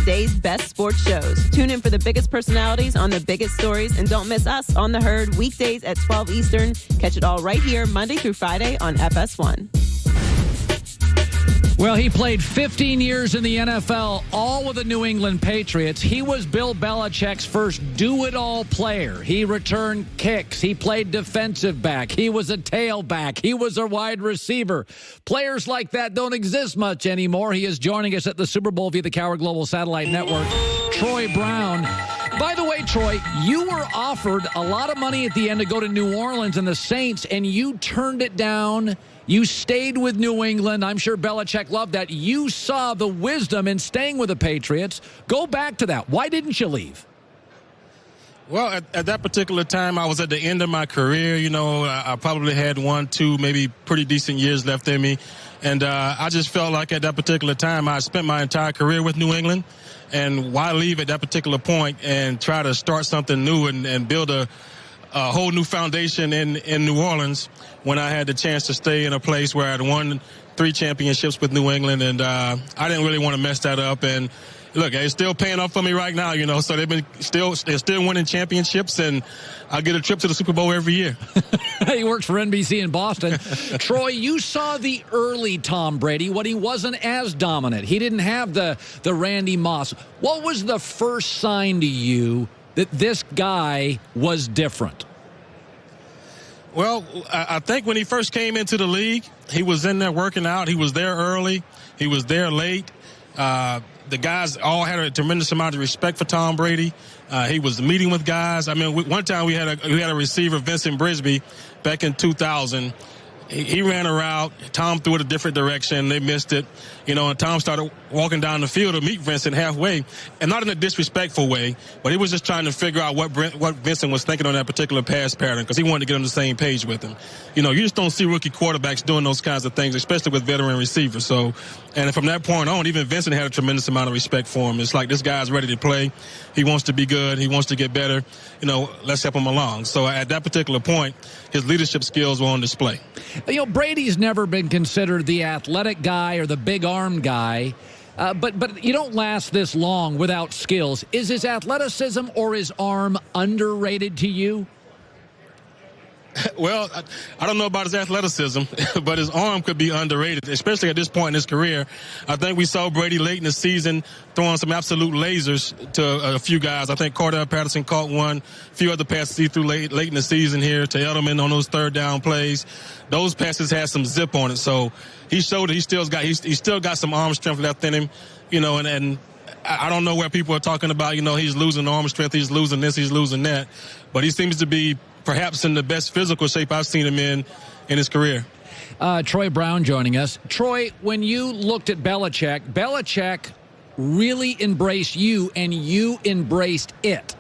today's best sports shows. Tune in for the biggest personalities on the biggest stories, and don't miss us on The Herd weekdays at 12 Eastern. Catch it all right here Monday through Friday on FS1. Well, he played 15 years in the NFL, all with the New England Patriots. He was Bill Belichick's first do-it-all player. He returned kicks. He played defensive back. He was a tailback. He was a wide receiver. Players like that don't exist much anymore. He is joining us at the Super Bowl via the Cowher Global Satellite Network, Troy Brown. By the way, Troy, you were offered a lot of money at the end to go to New Orleans and the Saints, and you turned it down. You stayed with New England. I'm sure Belichick loved that. You saw the wisdom in staying with the Patriots. Go back to that. Why didn't you leave? Well, at that particular time, I was at the end of my career. You know, I probably had 1, 2, maybe pretty decent years left in me. And I just felt like at that particular time, I spent my entire career with New England. And why leave at that particular point and try to start something new and build a whole new foundation in New Orleans when I had the chance to stay in a place where I'd won 3 championships with New England, and I didn't really want to mess that up. And look, it's still paying off for me right now, you know. So they're still winning championships, and I get a trip to the Super Bowl every year. He works for NBC in Boston. Troy, you saw the early Tom Brady when he wasn't as dominant. He didn't have the Randy Moss. What was the first sign to you that this guy was different? Well, I think when he first came into the league, he was in there working out. He was there early. He was there late. The guys all had a tremendous amount of respect for Tom Brady. He was meeting with guys. I mean, one time we had a receiver, Vincent Brisby, back in 2000. He ran a route. Tom threw it a different direction. They missed it. You know, and Tom started walking down the field to meet Vincent halfway, and not in a disrespectful way, but he was just trying to figure out what Vincent was thinking on that particular pass pattern because he wanted to get on the same page with him. You know, you just don't see rookie quarterbacks doing those kinds of things, especially with veteran receivers. So, and from that point on, even Vincent had a tremendous amount of respect for him. It's like, this guy's ready to play. He wants to be good. He wants to get better. You know, let's help him along. So at that particular point, his leadership skills were on display. You know, Brady's never been considered the athletic guy or the big-armed guy, but you don't last this long without skills. Is his athleticism or his arm underrated to you? Well, I don't know about his athleticism, but his arm could be underrated, especially at this point in his career. I think we saw Brady late in the season throwing some absolute lasers to a few guys. I think Cordell Patterson caught one. A few other passes he threw late in the season here to Edelman on those third down plays. Those passes had some zip on it, so he showed that he's still got some arm strength left in him, you know, and I don't know where people are talking about, you know, he's losing arm strength, he's losing this, he's losing that, but he seems to be perhaps in the best physical shape I've seen him in his career. Troy Brown joining us. Troy, when you looked at Belichick really embraced you, and you embraced it.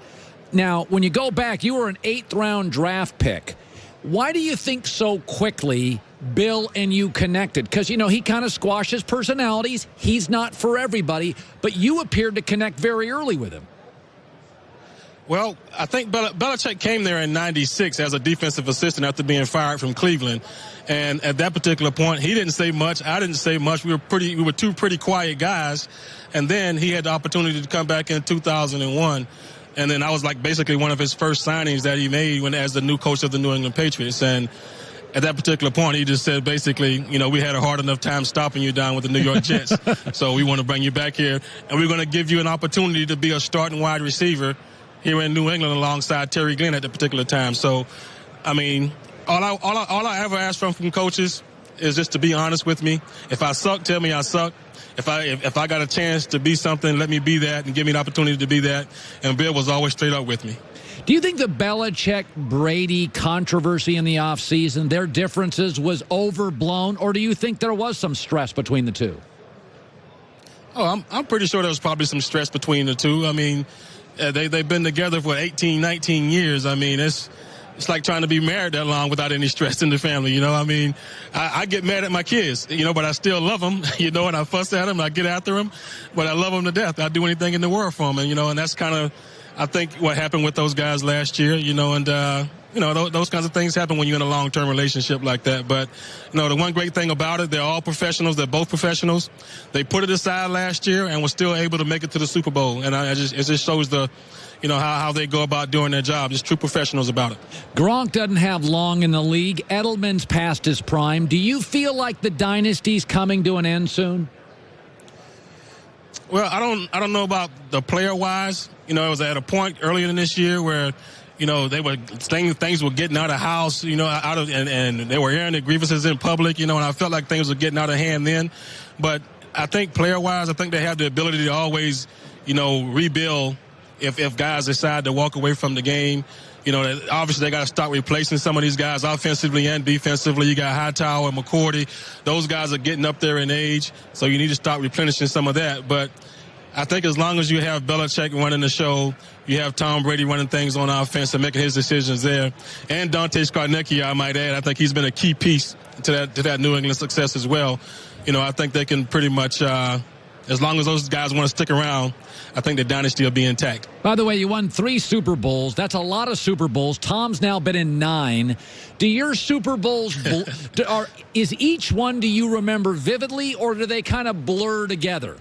Now, when you go back, you were an 8th-round draft pick. Why do you think so quickly Bill and you connected? Because, you know, he kind of squashes personalities. He's not for everybody, but you appeared to connect very early with him. Well, I think Belichick came there in '96 as a defensive assistant after being fired from Cleveland. And at that particular point, he didn't say much. I didn't say much. We were two pretty quiet guys. And then he had the opportunity to come back in 2001. And then I was like basically one of his first signings that he made as the new coach of the New England Patriots. And at that particular point, he just said basically, you know, we had a hard enough time stopping you down with the New York Jets. So we want to bring you back here. And we're going to give you an opportunity to be a starting wide receiver here in New England alongside Terry Glenn at the particular time. So, I mean, all I ever ask from coaches is just to be honest with me. If I suck, tell me I suck. If I got a chance to be something, let me be that and give me an opportunity to be that. And Bill was always straight up with me. Do you think the Belichick-Brady controversy in the offseason, their differences, was overblown, or do you think there was some stress between the two? Oh, I'm pretty sure there was probably some stress between the two. I mean, they've been together for 18, 19 years. I mean, it's like trying to be married that long without any stress in the family, you know. I mean, I get mad at my kids, you know, but I still love them, you know, and I fuss at them, I get after them, but I love them to death. I'd do anything in the world for them, and, you know, and that's kind of, I think, what happened with those guys last year, you know, and those kinds of things happen when you're in a long-term relationship like that. But, the one great thing about it, they're all professionals. They're both professionals. They put it aside last year and were still able to make it to the Super Bowl. And it just shows how they go about doing their job. Just true professionals about it. Gronk doesn't have long in the league. Edelman's past his prime. Do you feel like the dynasty's coming to an end soon? Well, I don't know about the player-wise. It was at a point earlier in this year where things were getting out of house, and they were airing their grievances in public, and I felt like things were getting out of hand then. But I think player-wise, I think they have the ability to always, rebuild if guys decide to walk away from the game. Obviously they got to start replacing some of these guys offensively and defensively. You got Hightower and McCourty. Those guys are getting up there in age, so you need to start replenishing some of that. But I think as long as you have Belichick running the show, you have Tom Brady running things on offense and making his decisions there, and Dante Scarnecchia, I might add. I think he's been a key piece to that New England success as well. I think they can pretty much, as long as those guys want to stick around, I think the dynasty will be intact. By the way, you won 3 Super Bowls. That's a lot of Super Bowls. Tom's now been in 9. Do your Super Bowls, is each one, do you remember vividly, or do they kind of blur together?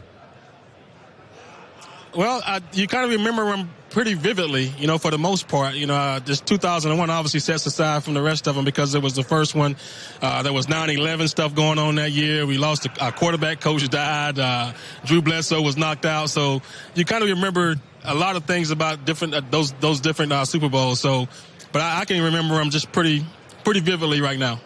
Well, you kind of remember them pretty vividly, for the most part. This 2001 obviously sets aside from the rest of them because it was the first one. There was 9/11 stuff going on that year. We lost our quarterback coach died. Drew Bledsoe was knocked out. So you kind of remember a lot of things about different those different Super Bowls. So, but I can remember them just pretty vividly right now.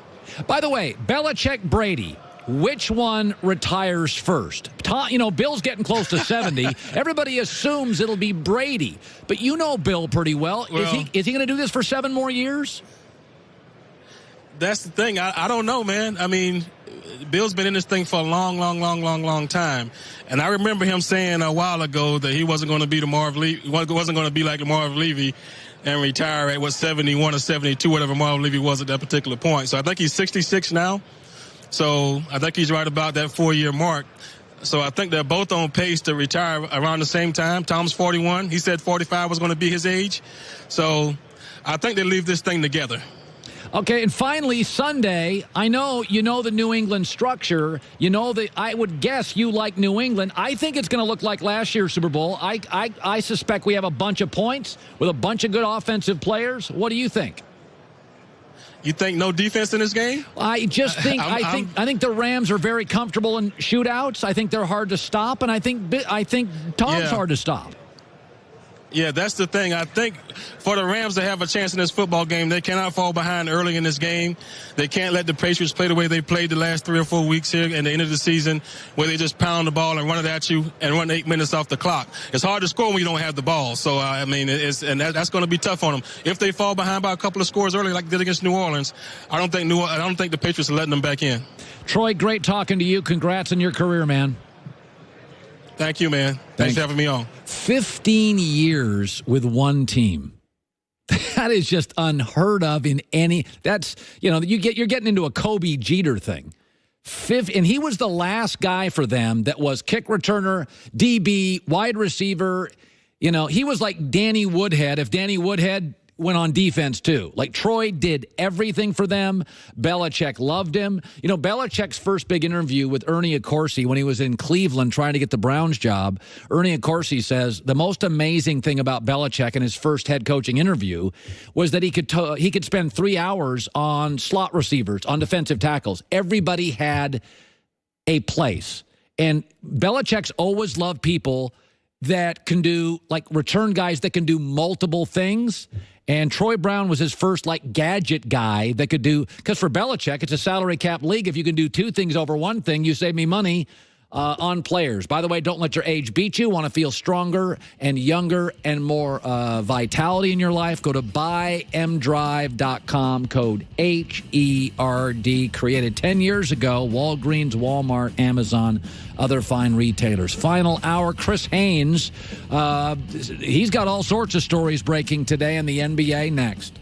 By the way, Belichick, Brady. Which one retires first? Bill's getting close to 70. Everybody assumes it'll be Brady. But you know Bill pretty well. Is he going to do this for 7 more years? That's the thing. I don't know, man. I mean, Bill's been in this thing for a long time. And I remember him saying a while ago that he wasn't going to be wasn't going to be like Marv Levy and retire at 71 or 72, whatever Marv Levy was at that particular point. So I think he's 66 now. So I think he's right about that 4-year mark. So I think they're both on pace to retire around the same time. Tom's 41. He said 45 was going to be his age. So I think they leave this thing together. Okay, and finally, Sunday, I know you know the New England structure. I would guess you like New England. I think it's going to look like last year's Super Bowl. I suspect we have a bunch of points with a bunch of good offensive players. What do you think? You think no defense in this game? I just think I think the Rams are very comfortable in shootouts. I think they're hard to stop, and I think Tom's hard to stop. Yeah, that's the thing. I think for the Rams to have a chance in this football game, they cannot fall behind early in this game. They can't let the Patriots play the way they played the last 3 or 4 weeks here at the end of the season, where they just pound the ball and run it at you and run 8 minutes off the clock. It's hard to score when you don't have the ball. So, that's going to be tough on them. If they fall behind by a couple of scores early like they did against New Orleans, I don't think the Patriots are letting them back in. Troy, great talking to you. Congrats on your career, man. Thank you, man. Thanks for having me on. 15 years with one team. That is just unheard of in any. That's, you're getting into a Kobe Jeter thing. And he was the last guy for them that was kick returner, DB, wide receiver. He was like Danny Woodhead. If Danny Woodhead went on defense too. Like Troy did everything for them. Belichick loved him. Belichick's first big interview with Ernie Accorsi when he was in Cleveland trying to get the Browns job, Ernie Accorsi says the most amazing thing about Belichick in his first head coaching interview was that he could spend 3 hours on slot receivers, on defensive tackles. Everybody had a place. And Belichick's always loved people that can do, like return guys that can do multiple things. And Troy Brown was his first, gadget guy that could do, because for Belichick, it's a salary cap league. If you can do 2 things over one thing, you save me money on players. By the way, don't let your age beat you. Want to feel stronger and younger and more vitality in your life? Go to buymdrive.com, code HERD, created 10 years ago. Walgreens, Walmart, Amazon, other fine retailers. Final hour, Chris Haynes. He's got all sorts of stories breaking today in the NBA next.